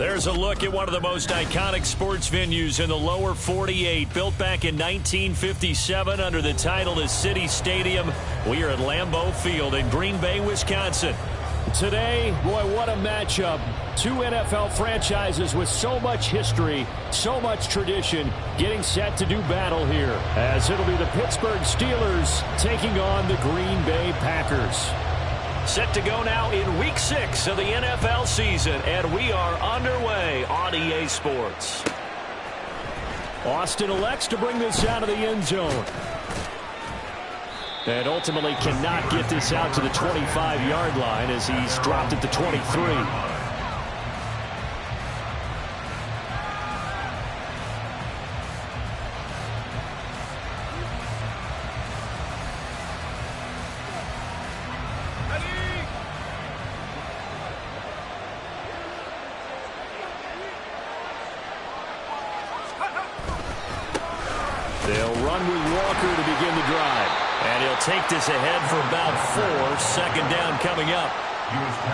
There's a look at one of the most iconic sports venues in the lower 48, built back in 1957 under the title of City Stadium. We are at Lambeau Field in Green Bay, Wisconsin. Today, boy, what a matchup. Two NFL franchises with so much history, so much tradition, getting set to do battle here, as it'll be the Pittsburgh Steelers taking on the Green Bay Packers. Set to go now in Week 6 of the NFL season, and we are underway on EA Sports. Austin elects to bring this out of the end zone. And ultimately cannot get this out to the 25-yard line as he's dropped at the 23. They'll run with Walker to begin the drive. And he'll take this ahead for about 4. Second down coming up.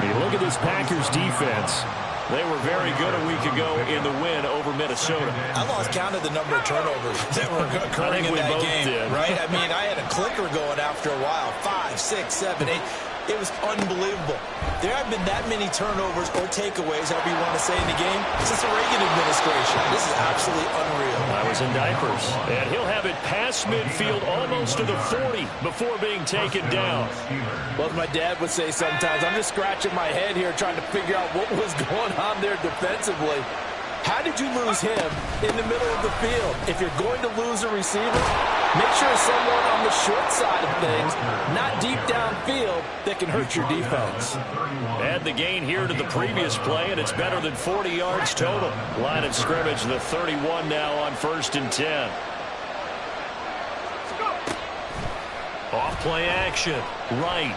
Hey, look at this Packers defense. They were very good a week ago in the win over Minnesota. I lost count of the number of turnovers that were occurring in that game. Did. Right? I mean, I had a clicker going after a while. 5, 6, 7, 8. It was unbelievable. There haven't been that many turnovers or takeaways, however you want to say, in the game since the Reagan administration. This is absolutely unreal. I was in diapers. And he'll have it past midfield almost to the 40 before being taken down. Well, as my dad would say sometimes, I'm just scratching my head here trying to figure out what was going on there defensively. How did you lose him in the middle of the field? If you're going to lose a receiver, make sure it's someone on the short side of things, not deep downfield, that can hurt your defense. Add the gain here to the previous play, and it's better than 40 yards total. Line of scrimmage, the 31 now on 1st and 10. Off play action, right.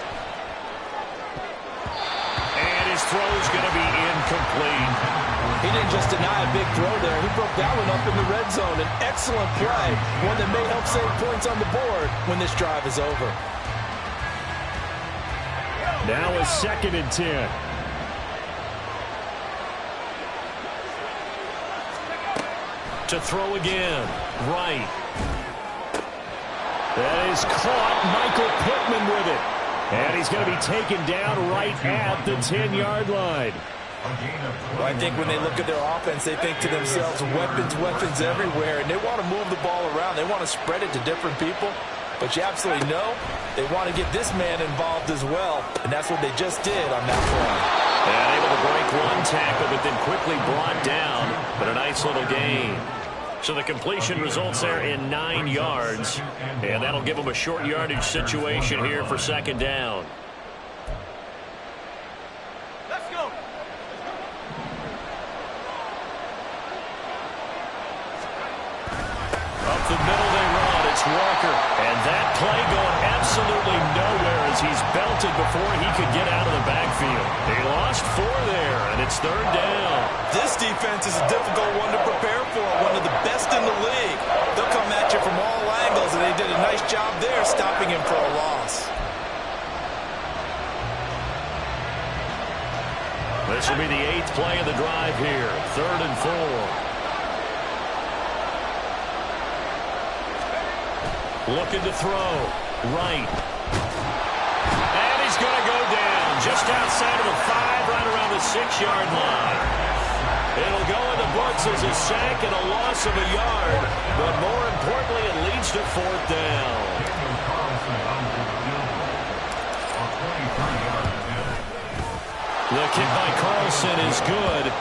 And his throw's going to be incomplete. He didn't just deny a big throw there. He broke that one up in the red zone. An excellent play, one that may help save points on the board when this drive is over. Now a 2nd and 10. To throw again, right. That is caught. Michael Pittman with it. And he's going to be taken down right at the 10-yard line. Well, I think when they look at their offense, they think to themselves, weapons everywhere, and they want to move the ball around. They want to spread it to different people, but you absolutely know they want to get this man involved as well, and that's what they just did on that play. And able to break one tackle, but then quickly brought down, but a nice little gain. So the completion results there in 9 yards, and that'll give them a short yardage situation here for 2nd down. The middle they run, it's Walker. And that play going absolutely nowhere as he's belted before he could get out of the backfield. He lost 4 there, and it's 3rd down. This defense is a difficult one to prepare for, one of the best in the league. They'll come at you from all angles, and they did a nice job there stopping him for a loss. This will be the 8th play of the drive here, 3rd and 4. Looking to throw. Right. And he's going to go down just outside of the 5, right around the 6-yard line. It'll go in the books as a sack and a loss of a yard. But more importantly, it leads to 4th down. The kick by Carlson is good.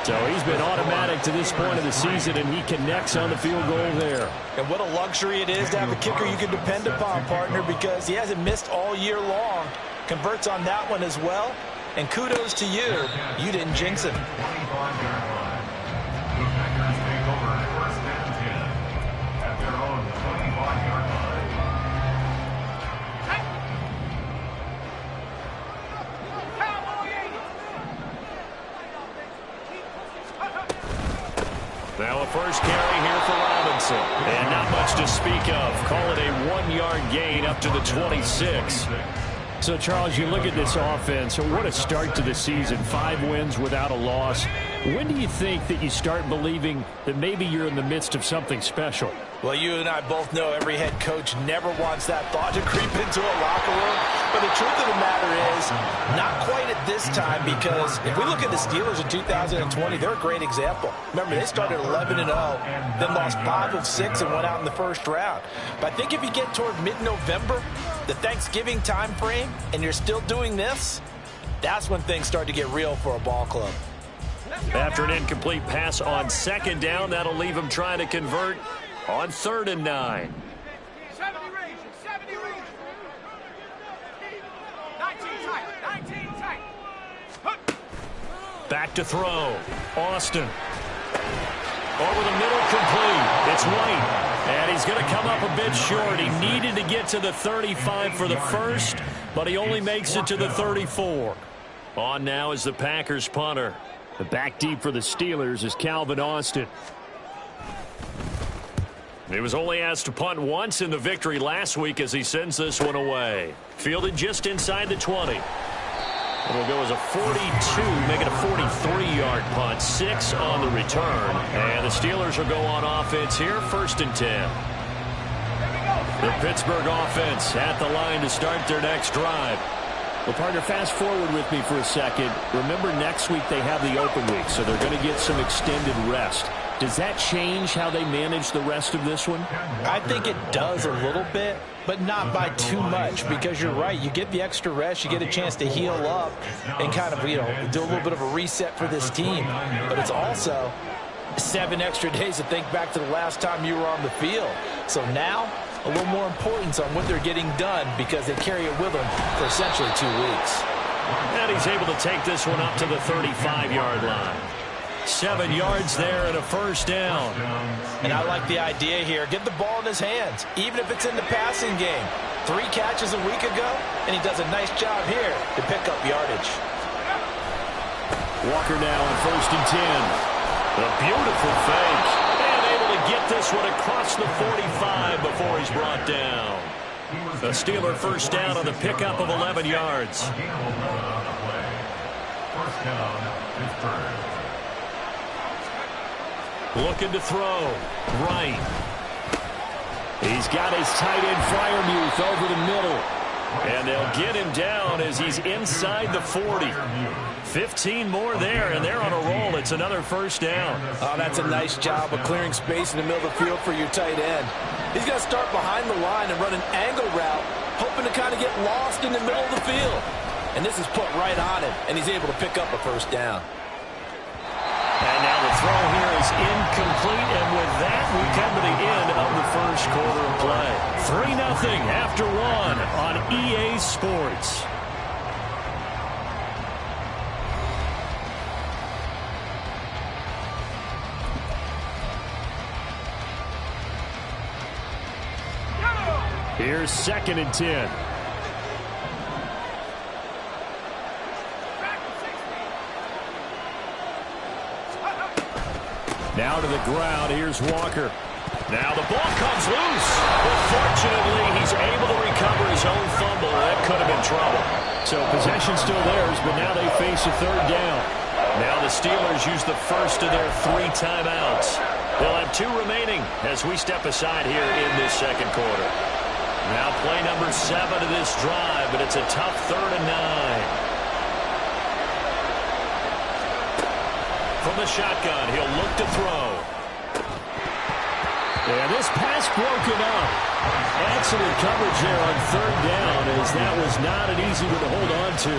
So he's been automatic to this point of the season, and he connects on the field goal there. And what a luxury it is to have a kicker you can depend upon, partner, because he hasn't missed all year long. Converts on that one as well. And kudos to you. You didn't jinx him. Now a first carry here for Robinson. And not much to speak of. Call it a 1-yard gain up to the 26. So, Charles, you look at this offense. What a start to the season. 5 wins without a loss. When do you think that you start believing that maybe you're in the midst of something special? Well, you and I both know every head coach never wants that thought to creep into a locker room. But the truth of the matter is, not quite at this time, because if we look at the Steelers in 2020, they're a great example. Remember, they started 11-0, then lost 5 of 6 and went out in the first round. But I think if you get toward mid-November, the Thanksgiving time frame, and you're still doing this, that's when things start to get real for a ball club. After an incomplete pass on second down, that'll leave him trying to convert on 3rd and 9. 70 range, 70 range. 19 tight, 19 tight. Back to throw. Austin. Over the middle, complete. It's White. And he's going to come up a bit short. He needed to get to the 35 for the first, but he only makes it to the 34. On now is the Packers punter. The back deep for the Steelers is Calvin Austin. He was only asked to punt once in the victory last week as he sends this one away. Fielded just inside the 20. It'll go as a 42, make it a 43-yard punt. 6 on the return. And the Steelers will go on offense here, 1st and 10. The Pittsburgh offense at the line to start their next drive. Well, partner, fast forward with me for a second. Remember, next week they have the open week, so they're going to get some extended rest. Does that change how they manage the rest of this one? I think it does a little bit, but not by too much, because you're right. You get the extra rest, you get a chance to heal up and kind of, do a little bit of a reset for this team. But it's also 7 extra days to think back to the last time you were on the field. So now, a little more importance on what they're getting done, because they carry it with them for essentially 2 weeks. And he's able to take this one up to the 35-yard line. 7 yards there and a 1st down. And I like the idea here. Get the ball in his hands, even if it's in the passing game. 3 catches a week ago, and he does a nice job here to pick up yardage. Walker now on 1st and 10. A beautiful fake. And able to get this one across the 45 before he's brought down. A Steeler 1st down on the pickup of 11 yards. 1st down, Pittsburgh. Looking to throw. Right. He's got his tight end Freiermuth over the middle. And they'll get him down as he's inside the 40. 15 more there, and they're on a roll. It's another 1st down. Oh, that's a nice job of clearing space in the middle of the field for your tight end. He's going to start behind the line and run an angle route, hoping to kind of get lost in the middle of the field. And this is put right on him, and he's able to pick up a 1st down. And now the throw here is incomplete, and with that, we come to the end of the 1st quarter of play. 3-0 after 1 on EA Sports. Here's 2nd and 10. Now to the ground. Here's Walker. Now the ball comes loose. But fortunately, he's able to recover his own fumble. That could have been trouble. So possession still theirs, but now they face a 3rd down. Now the Steelers use the first of their 3 timeouts. They'll have 2 remaining as we step aside here in this 2nd quarter. Now play number 7 of this drive, but it's a tough 3rd and 9. From the shotgun, he'll look to throw. And this pass broken up. Excellent coverage there on 3rd down, as that was not an easy one to hold on to.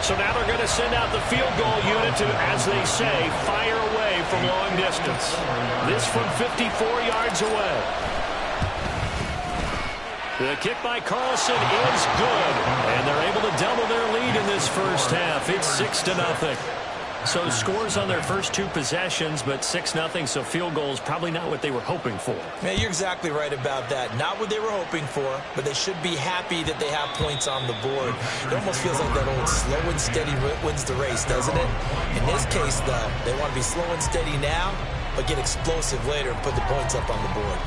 So now they're going to send out the field goal unit to, as they say, fire away from long distance. This from 54 yards away. The kick by Carlson is good, and they're able to double their lead in this 1st half. It's 6-0. So scores on their first 2 possessions, but 6-0, so field goals probably not what they were hoping for. Man, you're exactly right about that. Not what they were hoping for, but they should be happy that they have points on the board. It almost feels like that old slow and steady wins the race, doesn't it? In this case, though, they want to be slow and steady now, but get explosive later and put the points up on the board.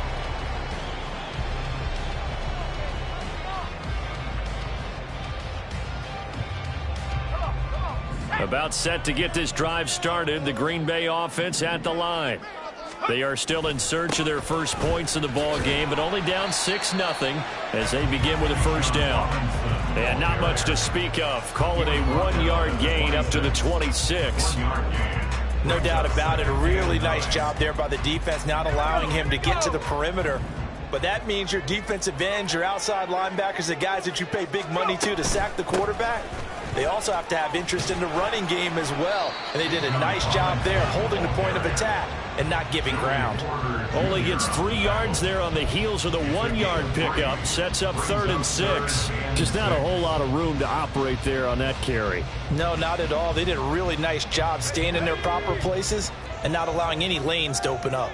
About set to get this drive started. The Green Bay offense at the line. They are still in search of their first points in the ball game, but only down 6-0 as they begin with a first down. And not much to speak of. Call it a 1-yard gain up to the 26. No doubt about it. A really nice job there by the defense, not allowing him to get to the perimeter. But that means your defensive ends, your outside linebackers, the guys that you pay big money to sack the quarterback, they also have to have interest in the running game as well. And they did a nice job there holding the point of attack and not giving ground. Only gets 3 yards there on the heels of the 1-yard pickup. Sets up 3rd and 6. Just not a whole lot of room to operate there on that carry. No, not at all. They did a really nice job staying in their proper places and not allowing any lanes to open up.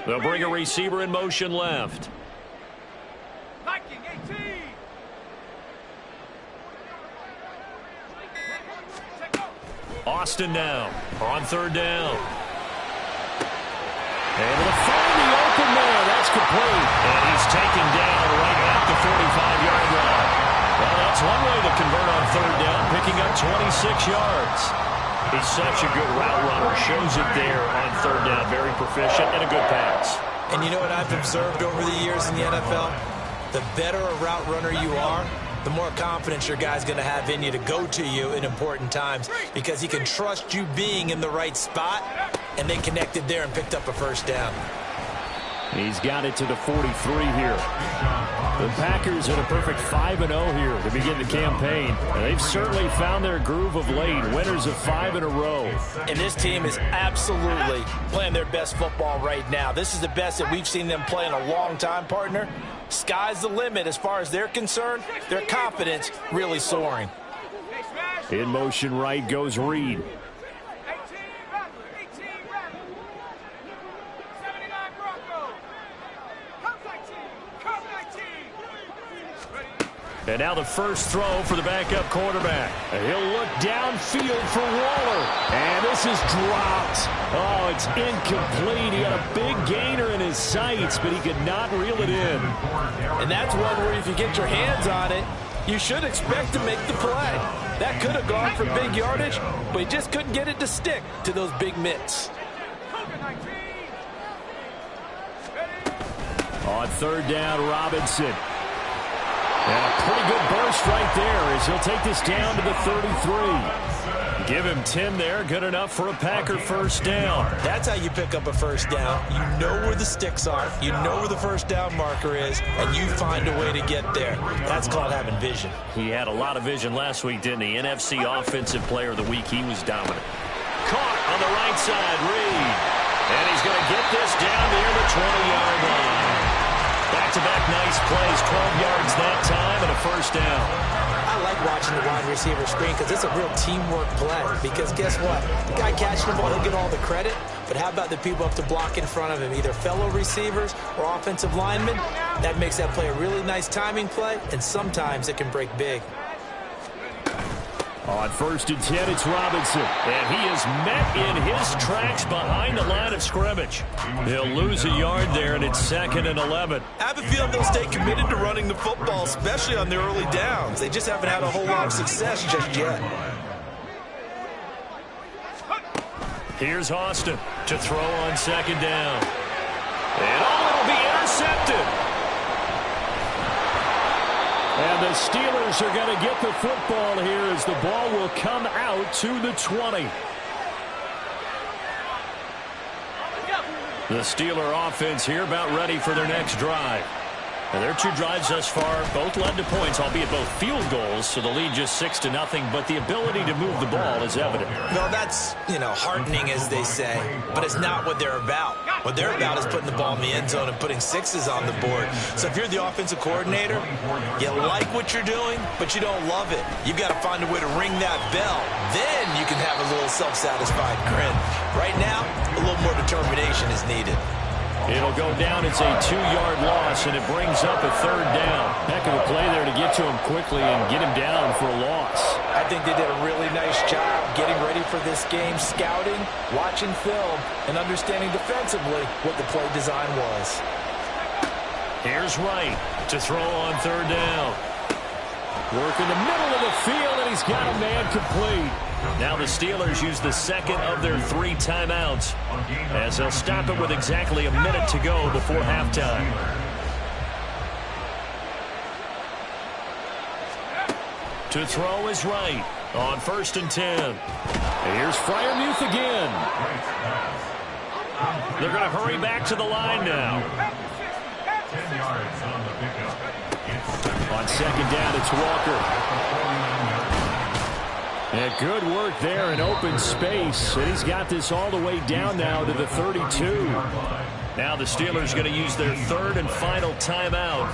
They'll bring a receiver in motion left. Viking 18. Austin now on 3rd down. Able to find the open man. That's complete. And he's taken down right at the 45-yard line. Well, that's one way to convert on 3rd down, picking up 26 yards. He's such a good route runner. Shows it there on 3rd down. Very proficient and a good pass. And you know what I've observed over the years in the NFL? The better a route runner you are, the more confidence your guy's going to have in you to go to you in important times because he can trust you being in the right spot, and they connected there and picked up a first down. He's got it to the 43 here. The Packers at a perfect 5-0 here to begin the campaign. And they've certainly found their groove of late. Winners of 5 in a row. And this team is absolutely playing their best football right now. This is the best that we've seen them play in a long time, partner. Sky's the limit as far as they're concerned. Their confidence really soaring. In motion right goes Reed. 18 Rattler. 79 Bronco. Come 19. Come 19. And now the first throw for the backup quarterback. He'll look downfield for Waller. And this is dropped. Oh, it's incomplete. He had a big gainer in his sights, but he could not reel it in. And that's one where if you get your hands on it, you should expect to make the play. That could have gone for big yardage, but he just couldn't get it to stick to those big mitts. On 3rd down, Robinson. And a pretty good burst right there as he'll take this down to the 33. Give him 10 there. Good enough for a Packer first down. That's how you pick up a first down. You know where the sticks are. You know where the first down marker is, and you find a way to get there. That's called having vision. He had a lot of vision last week, didn't he? NFC Offensive Player of the Week. He was dominant. Caught on the right side, Reed. And he's going to get this down near the 20-yard line. Back-to-back nice plays, 12 yards that time, and a first down. I like watching the wide receiver screen because it's a real teamwork play. Because guess what? The guy catching the ball, he'll get all the credit. But how about the people up to block in front of him, either fellow receivers or offensive linemen? That makes that play a really nice timing play, and sometimes it can break big. On 1st and 10, it's Robinson. And he is met in his tracks behind the line of scrimmage. He'll lose a yard there, and it's 2nd and 11. I have a feeling they'll stay committed to running the football, especially on their early downs. They just haven't had a whole lot of success just yet. Here's Austin to throw on 2nd down. And it'll be intercepted. And the Steelers are going to get the football here as the ball will come out to the 20. The Steeler offense here about ready for their next drive. And their 2 drives thus far both led to points, albeit both field goals, so the lead just 6-0, but the ability to move the ball is evident. Well, that's, heartening, as they say, but it's not what they're about. What they're about is putting the ball in the end zone and putting 6s on the board. So if you're the offensive coordinator, you like what you're doing, but you don't love it. You've got to find a way to ring that bell. Then you can have a little self-satisfied grin. Right now, a little more determination is needed. It'll go down. It's a 2-yard loss, and it brings up a 3rd down. Heck of a play there to get to him quickly and get him down for a loss. I think they did a really nice job getting ready for this game, scouting, watching film, and understanding defensively what the play design was. Here's Wright to throw on third down. Work in the middle of the field, and he's got a man complete. Now the Steelers use the second of their 3 timeouts, as they'll stop it with exactly a minute to go before halftime. To throw is Wright on 1st and 10. And here's Freiermuth again. They're going to hurry back to the line now. 10 yards on the pickup. On 2nd down, it's Walker. Yeah, good work there in open space. And he's got this all the way down now to the 32. Now the Steelers going to use their 3rd and final timeout.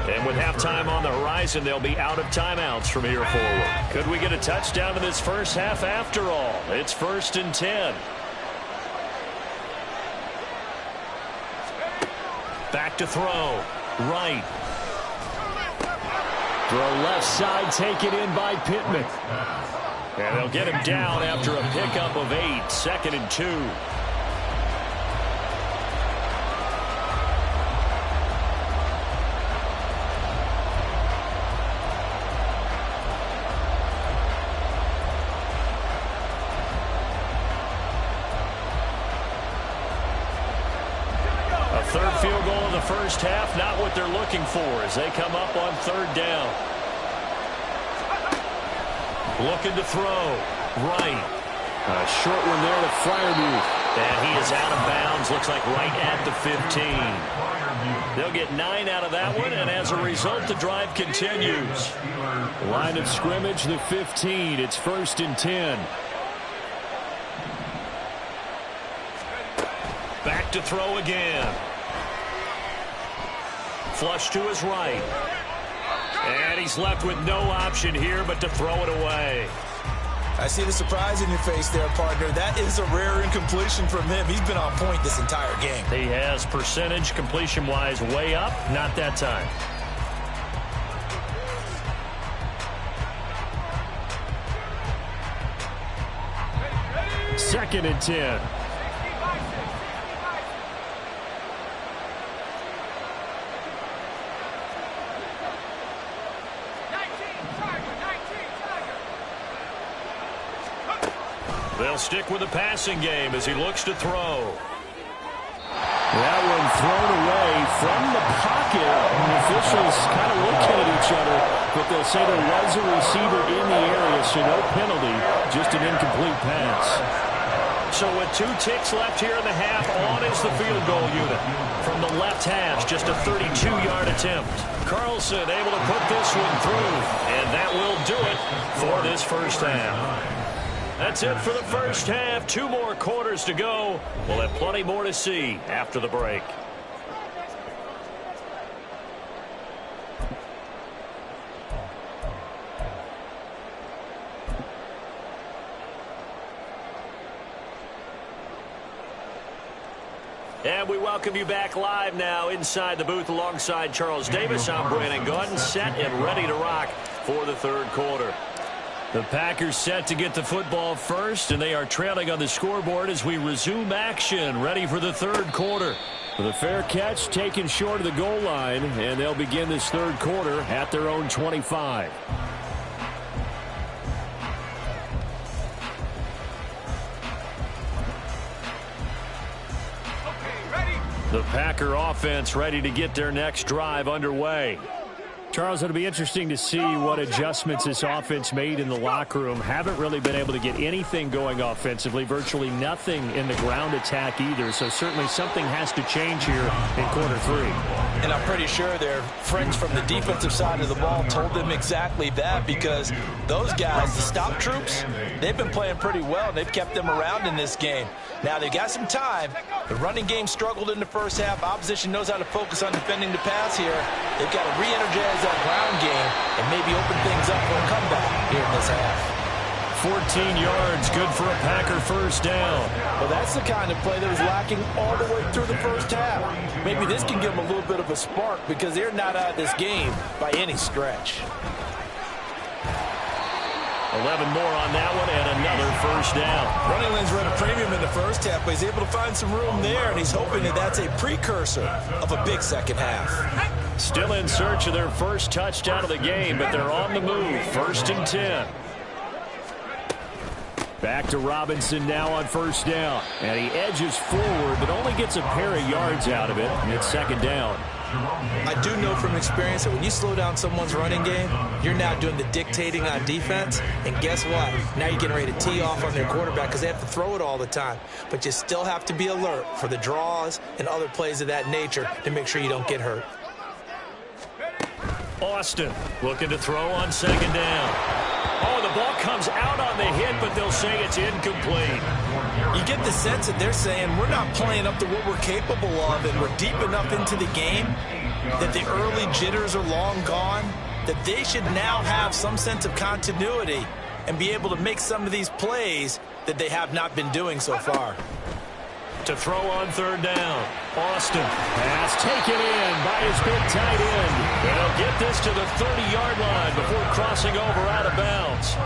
And with halftime on the horizon, they'll be out of timeouts from here forward. Could we get a touchdown in this first half after all? It's 1st and 10. Back to throw. Right. Throw left side taken in by Pittman. And they'll get him down after a pickup of 8. 2nd and 2. A 3rd field goal in the first half, not what they're looking for as they come up on 3rd down. Looking to throw. Right. A short one there to Freiermuth. And he is out of bounds. Looks like right at the 15. They'll get 9 out of that one, and as a result, the drive continues. Line of scrimmage, the 15. It's 1st and 10. Back to throw again. Flush to his right. And he's left with no option here but to throw it away. I see the surprise in your face there, partner. That is a rare incompletion from him. He's been on point this entire game. He has percentage completion-wise way up. Not that time. Second and 10. They'll stick with the passing game as he looks to throw. That one thrown away from the pocket. The officials kind of looking at each other, but they'll say there was a receiver in the area, so no penalty, just an incomplete pass. So with 2 ticks left here in the half, on is the field goal unit. From the left hash, just a 32-yard attempt. Carlson able to put this one through, and that will do it for this first half. That's it for the first half. 2 more quarters to go. We'll have plenty more to see after the break. And we welcome you back live now inside the booth alongside Charles Davis. I'm Brandon Gordon, set and ready to rock for the 3rd quarter. The Packers set to get the football first, and they are trailing on the scoreboard as we resume action, ready for the 3rd quarter. With a fair catch taken short of the goal line, and they'll begin this 3rd quarter at their own 25. The Packer offense ready to get their next drive underway. Charles, it'll be interesting to see what adjustments this offense made in the locker room. Haven't really been able to get anything going offensively, virtually nothing in the ground attack either. So certainly something has to change here in quarter 3. And I'm pretty sure their friends from the defensive side of the ball told them exactly that, because those guys, the stop troops, they've been playing pretty well. They've kept them around in this game. Now they've got some time. The running game struggled in the first half. Opposition knows how to focus on defending the pass here. They've got to re-energize that ground game and maybe open things up for a comeback here in this half. 14 yards, good for a Packer first down. Well, that's the kind of play that was lacking all the way through the first half. Maybe this can give them a little bit of a spark, because they're not out of this game by any stretch. 11 more on that one and another first down. Running lanes were at a premium in the first half, but he's able to find some room there, and he's hoping that that's a precursor of a big second half. Still in search of their first touchdown of the game, but they're on the move. 1st and 10. Back to Robinson now on first down. And he edges forward, but only gets a pair of yards out of it. And it's 2nd down. I do know from experience that when you slow down someone's running game, you're now doing the dictating on defense. And guess what? Now you're getting ready to tee off on their quarterback because they have to throw it all the time. But you still have to be alert for the draws and other plays of that nature to make sure you don't get hurt. Austin looking to throw on 2nd down. Oh, the ball comes out on the hit, but they'll say it's incomplete. You get the sense that they're saying we're not playing up to what we're capable of, and we're deep enough into the game that the early jitters are long gone, that they should now have some sense of continuity and be able to make some of these plays that they have not been doing so far. To throw on 3rd down. Austin. Pass taken in by his big tight end. And he'll get this to the 30-yard line before crossing over out of bounds.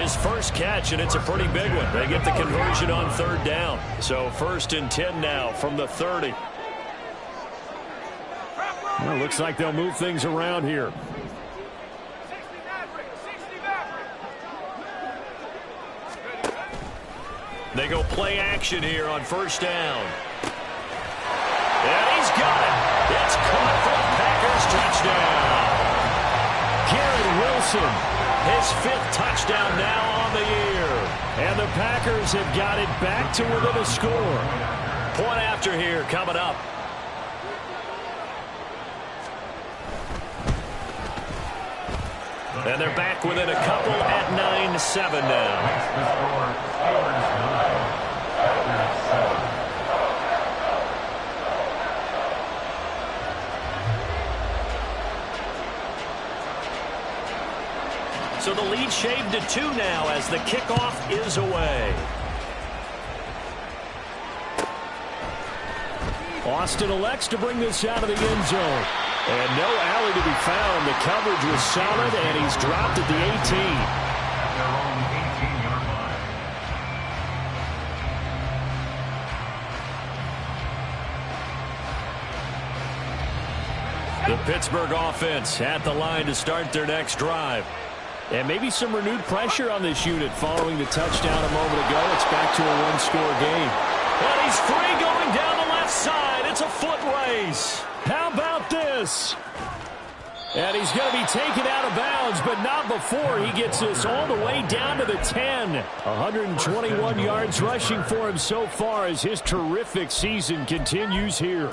His first catch, and it's a pretty big one. They get the conversion on 3rd down. So 1st and 10 now from the 30. Well, looks like they'll move things around here. They go play action here on 1st down. And he's got it. It's caught for the Packers touchdown. Garrett Wilson, his 5th touchdown now on the year. And the Packers have got it back to within a score. Point after here coming up. And they're back within a couple at 9-7 now. So the lead shaved to 2 now as the kickoff is away. Austin elects to bring this out of the end zone. And no alley to be found. The coverage was solid, and he's dropped at the 18. The Pittsburgh offense at the line to start their next drive. And maybe some renewed pressure on this unit following the touchdown a moment ago. It's back to a one-score game. And he's free going down the left side. It's a foot race. How about this? And he's going to be taken out of bounds, but not before he gets this all the way down to the 10. 121 yards rushing for him so far as his terrific season continues here.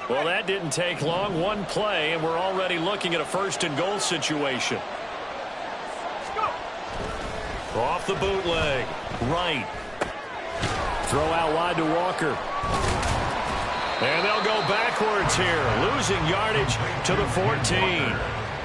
Well, that didn't take long. One play, and we're already looking at a 1st and goal situation. Off the bootleg. Right. Throw out wide to Walker. And they'll go backwards here, losing yardage to the 14.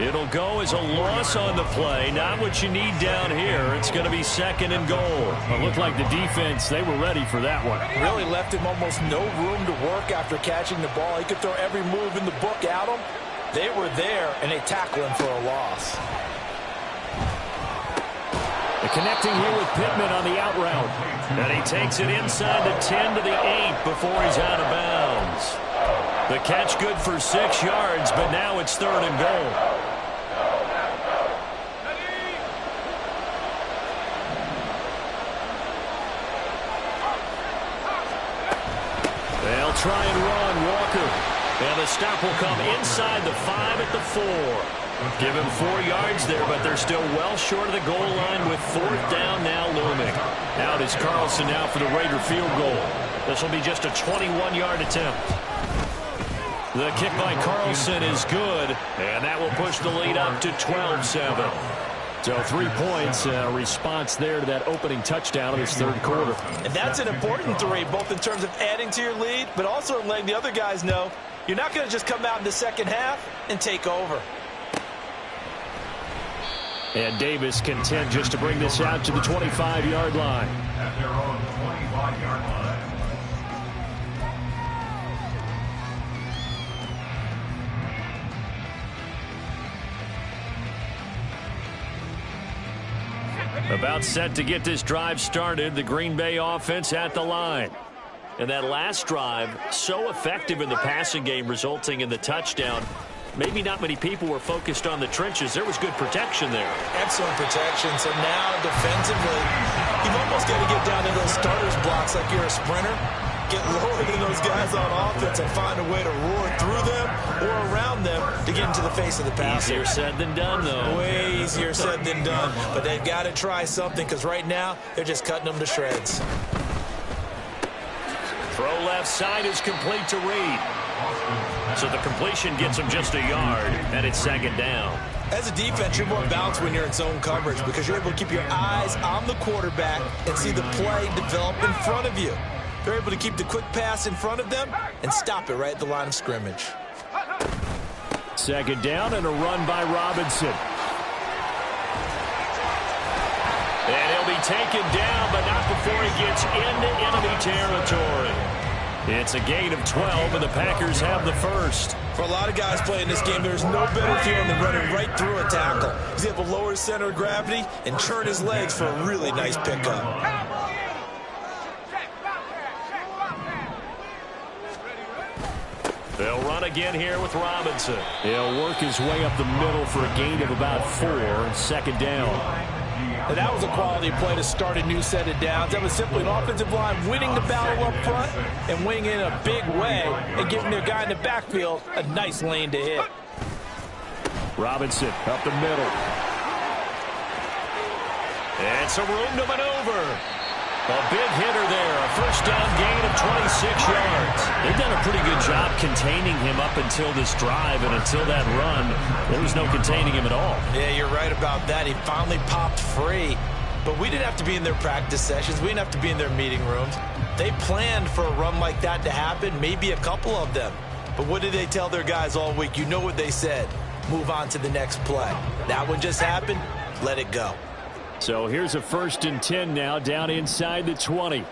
It'll go as a loss on the play. Not what you need down here. It's going to be 2nd and goal. It looked like the defense, they were ready for that one. Really left him almost no room to work after catching the ball. He could throw every move in the book at him. They were there, and they tackle him for a loss. The connecting here with Pittman on the out route. And he takes it inside the 10 to the 8 before he's out of bounds. The catch good for 6 yards, but now it's 3rd and goal. They'll try and run Walker. And the stop will come inside the 5 at the 4. Give him 4 yards there, but they're still well short of the goal line with 4th down now looming. Out is Carlson now for the Raider field goal. This will be just a 21-yard attempt. The kick by Carlson is good, and that will push the lead up to 12-7. So 3 points, a response there to that opening touchdown in this 3rd quarter. And that's an important 3, both in terms of adding to your lead, but also letting the other guys know you're not going to just come out in the second half and take over. And Davis content just to bring this out to the 25-yard line. At their own 25-yard line. About set to get this drive started. The Green Bay offense at the line. And that last drive, so effective in the passing game, resulting in the touchdown. Maybe not many people were focused on the trenches. There was good protection there. Excellent protection. So now defensively, you've almost got to get down to those starters blocks like you're a sprinter. Get lower than those guys on offense and find a way to roar through them or around them to get into the face of the passer. Easier said than done, though. Way easier said than done. But they've got to try something because right now they're just cutting them to shreds. Throw left side is complete to Reed. So the completion gets him just a yard, and it's second down. As a defense, you're more balanced when you're in zone coverage because you're able to keep your eyes on the quarterback and see the play develop in front of you. They're able to keep the quick pass in front of them and stop it right at the line of scrimmage. Second down and a run by Robinson. And he'll be taken down, but not before he gets into enemy territory. It's a gain of 12, and the Packers have the first. For a lot of guys playing this game, there's no better feeling than running right through a tackle. He's able to lower his center of gravity and turn his legs for a really nice pickup. They'll run again here with Robinson. He'll work his way up the middle for a gain of about 4, second down. And that was a quality play to start a new set of downs. That was simply an offensive line winning the battle up front and winning in a big way and giving their guy in the backfield a nice lane to hit. Robinson up the middle. And some room to maneuver. A big hitter there. A first down gain of 26 yards. They've done a pretty good job containing him up until this drive, and until that run, there was no containing him at all. Yeah, you're right about that. He finally popped free. But we didn't have to be in their practice sessions. We didn't have to be in their meeting rooms. They planned for a run like that to happen, maybe a couple of them. But what did they tell their guys all week? You know what they said. Move on to the next play. That one just happened. Let it go. So here's a 1st and 10 now, down inside the 20.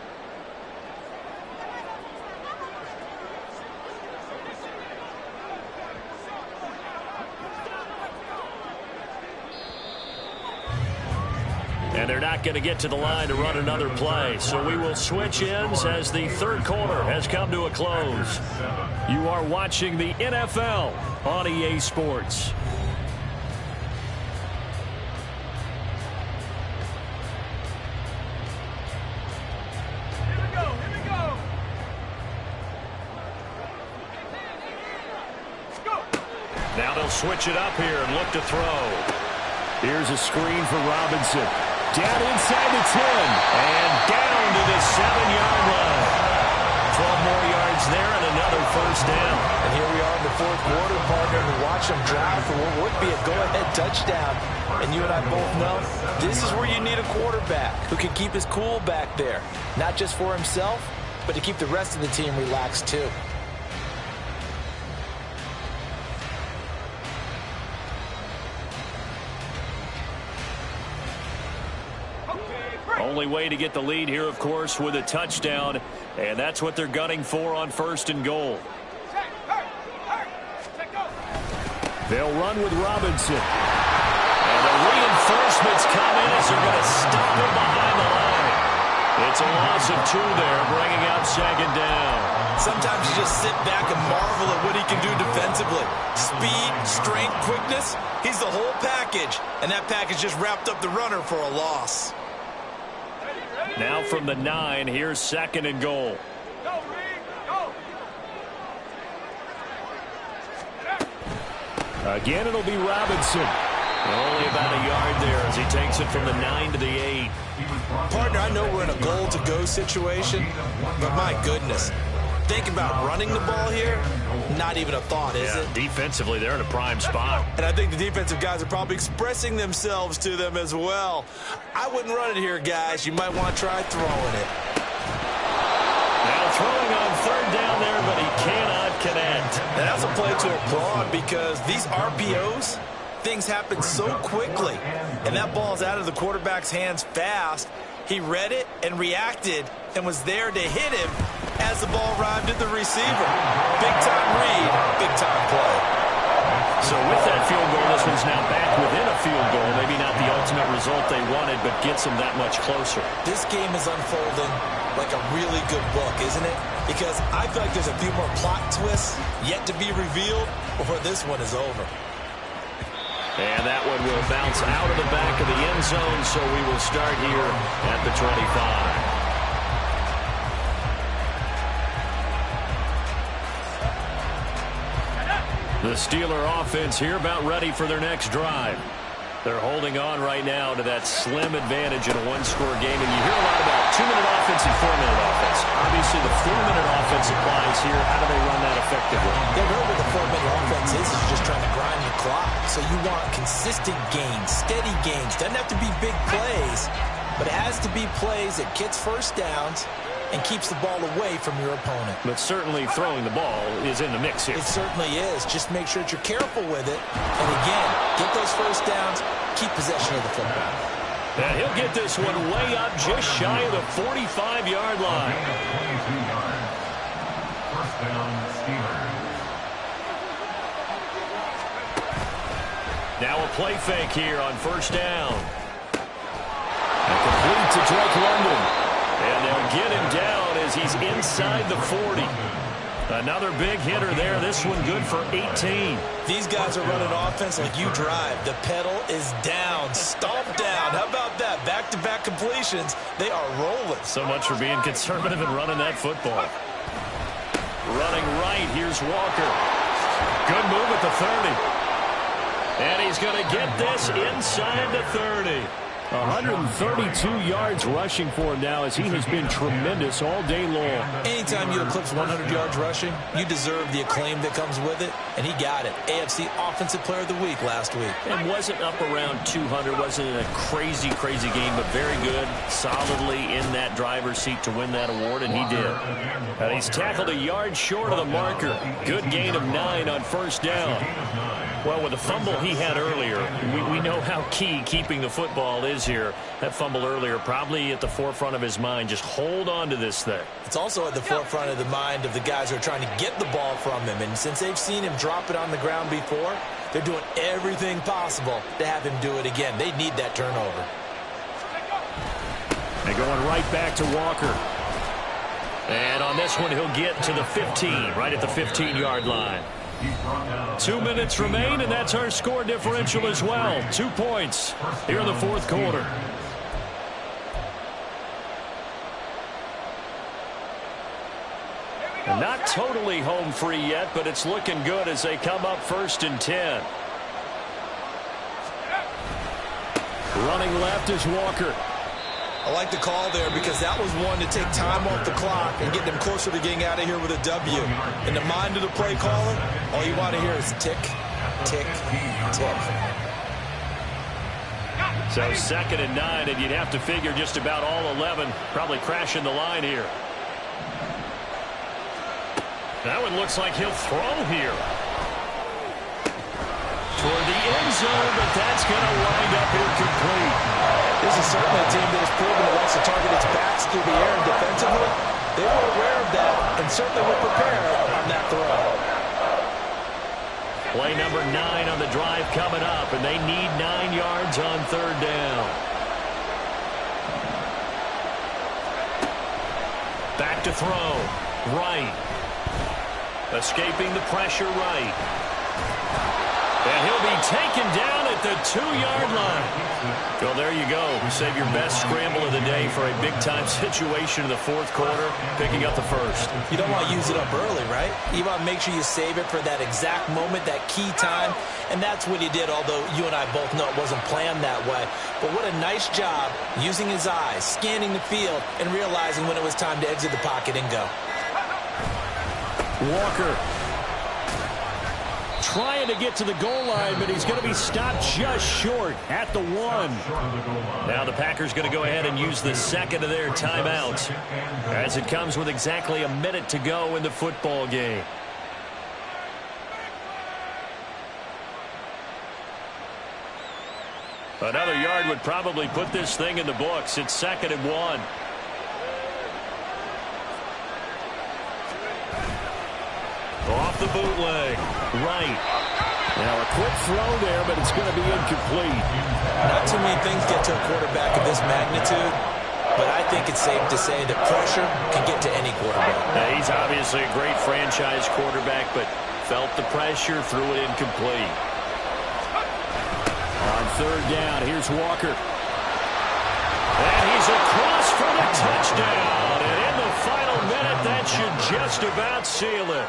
And they're not going to get to the line to run another play. So we will switch ends as the third quarter has come to a close. You are watching the NFL on EA Sports. Now they'll switch it up here and look to throw. Here's a screen for Robinson. Down inside the 10. And down to the 7-yard line. 12 more yards there and another first down. And here we are in the fourth quarter, partner, to watch them drive for what would be a go-ahead touchdown. And you and I both know this is where you need a quarterback who can keep his cool back there. Not just for himself, but to keep the rest of the team relaxed too. Only way to get the lead here, of course, with a touchdown. And that's what they're gunning for on 1st and goal. They'll run with Robinson. And the reinforcements come in as they're going to stop him behind the line. It's a loss of 2 there, bringing out second down. Sometimes you just sit back and marvel at what he can do defensively. Speed, strength, quickness, he's the whole package. And that package just wrapped up the runner for a loss. Now from the 9, here's 2nd and goal. Again, it'll be Robinson. Only about a yard there as he takes it from the 9 to the 8. Partner, I know we're in a goal-to-go situation, but my goodness. Think about running the ball here. Not even a thought, is it? Defensively, they're in a prime spot. And I think the defensive guys are probably expressing themselves to them as well. I wouldn't run it here, guys. You might want to try throwing it. Now throwing on 3rd down there, but he cannot connect. And that's a play to applaud because these RPOs, things happen so quickly. And that ball's out of the quarterback's hands fast. He read it and reacted and was there to hit him as the ball arrived at the receiver. Big-time read, big-time play. So with that field goal, this one's now back within a field goal. Maybe not the ultimate result they wanted, but gets them that much closer. This game is unfolding like a really good book, isn't it? Because I feel like there's a few more plot twists yet to be revealed before this one is over. And that one will bounce out of the back of the end zone, so we will start here at the 25. The Steeler offense here about ready for their next drive. They're holding on right now to that slim advantage in a one-score game. And you hear a lot about 2-minute offense and 4-minute offense. Obviously, the 4-minute offense applies here. How do they run that effectively? Yeah, really what the 4-minute offense is just trying to grind your clock. So you want consistent gains, steady gains. Doesn't have to be big plays, but it has to be plays that gets first downs and keeps the ball away from your opponent. But certainly throwing the ball is in the mix here. It certainly is. Just make sure that you're careful with it. And again, get those first downs, keep possession of the football. And he'll get this one way up just shy of the 45-yard line. 22 yards. First down, Steelers. Now a play fake here on first down. And complete to Drake London. And they'll get him down as he's inside the 40. Another big hitter there. This one good for 18. These guys are running offense like you drive. The pedal is down, stomp down. How about that? Back-to-back completions. They are rolling. So much for being conservative and running that football. Running right, here's Walker. Good move at the 30. And he's going to get this inside the 30. 132 yards rushing for him now as he has been tremendous all day long. Anytime you eclipse 100 yards rushing, you deserve the acclaim that comes with it, and he got it. AFC Offensive Player of the Week last week. And wasn't up around 200, wasn't in a crazy game, but very good, solidly in that driver's seat to win that award, and he did. And he's tackled a yard short of the marker. Good gain of 9 on first down. Well, with the fumble he had earlier, we know how key keeping the football is here. That fumble earlier probably at the forefront of his mind. Just hold on to this thing. It's also at the forefront of the mind of the guys who are trying to get the ball from him. And since they've seen him drop it on the ground before, they're doing everything possible to have him do it again. They need that turnover. They're going right back to Walker. And on this one, he'll get to the 15, right at the 15-yard line. 2 minutes remain, and that's our score differential as well. 2 points here in the fourth quarter. And not totally home free yet, but it's looking good as they come up 1st and 10. Running left is Walker. I like the call there because that was one to take time off the clock and get them closer to getting out of here with a W. In the mind of the play caller, all you want to hear is tick, tick, tick. So 2nd and 9, and you'd have to figure just about all 11 probably crashing the line here. That one looks like he'll throw here. Toward the end zone, but that's going to wind up incomplete. This is certainly a team that has proven it likes to target its backs through the air and defensively. They were aware of that and certainly were prepared on that throw. Play number 9 on the drive coming up, and they need 9 yards on 3rd down. Back to throw. Right. Escaping the pressure right. And he'll be taken down at the 2-yard line. Well, there you go. Save your best scramble of the day for a big-time situation in the fourth quarter, picking up the first. You don't want to use it up early, right? You want to make sure you save it for that exact moment, that key time, and that's what he did, although you and I both know it wasn't planned that way. But what a nice job using his eyes, scanning the field, and realizing when it was time to exit the pocket and go. Walker trying to get to the goal line, but he's going to be stopped just short at the 1. Now the Packers going to go ahead and use the 2nd of their timeouts as it comes with exactly a minute to go in the football game. Another yard would probably put this thing in the books. It's 2nd and 1. Off the bootleg. Right. Now a quick throw there, but it's going to be incomplete. Not too many things get to a quarterback of this magnitude, but I think it's safe to say that pressure can get to any quarterback. Now, he's obviously a great franchise quarterback, but felt the pressure, threw it incomplete. On third down, here's Walker. And he's across for the touchdown. And in the final minute, that should just about seal it.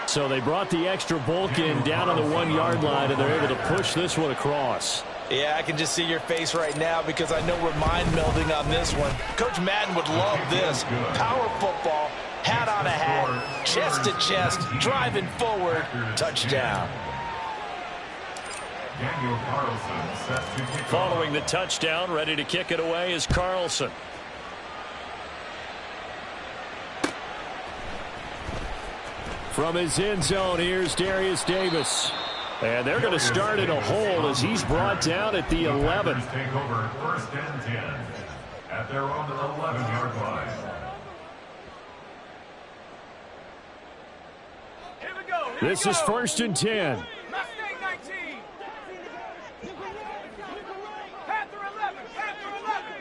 So they brought the extra bulk in down on the 1-yard line, and they're able to push this one across. Yeah, I can just see your face right now because I know we're mind melding on this one. Coach Madden would love this. Power football, hat on a hat, chest to chest, driving forward, touchdown. Following the touchdown, ready to kick it away is Carlson. From his end zone, here's Darius Davis. And they're going to start in a hole as he's brought down at the 11. Take over first and 10 at their own 11-yard line. Here we go. This is first and 10. Mustang 19. Panther 11. Panther 11.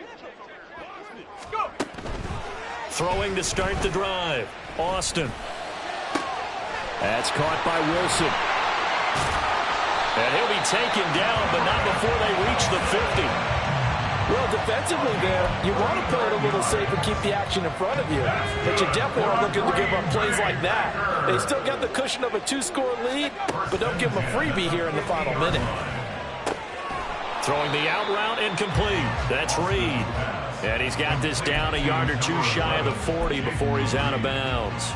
Go. Throwing to start the drive. Austin. That's caught by Wilson. And he'll be taken down, but not before they reach the 50. Well, defensively there, you want to play it a little safe and keep the action in front of you. But you definitely aren't looking to give up plays like that. They still got the cushion of a 2-score lead, but don't give them a freebie here in the final minute. Throwing the out route incomplete. That's Reed. And he's got this down a yard or two shy of the 40 before he's out of bounds.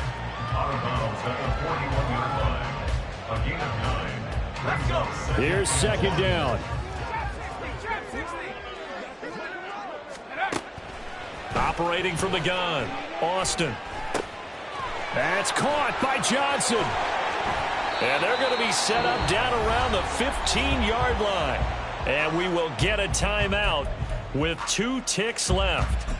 Out of bounds at the 41-yard line. A gain of 9. Here's second down. Operating from the gun, Austin. That's caught by Johnson. And they're going to be set up down around the 15-yard line. And we will get a timeout with 2 ticks left.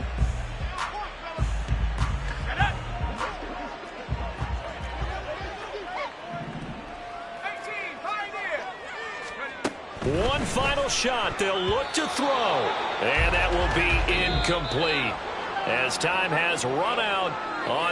One final shot. They'll look to throw. And that will be incomplete as time has run out on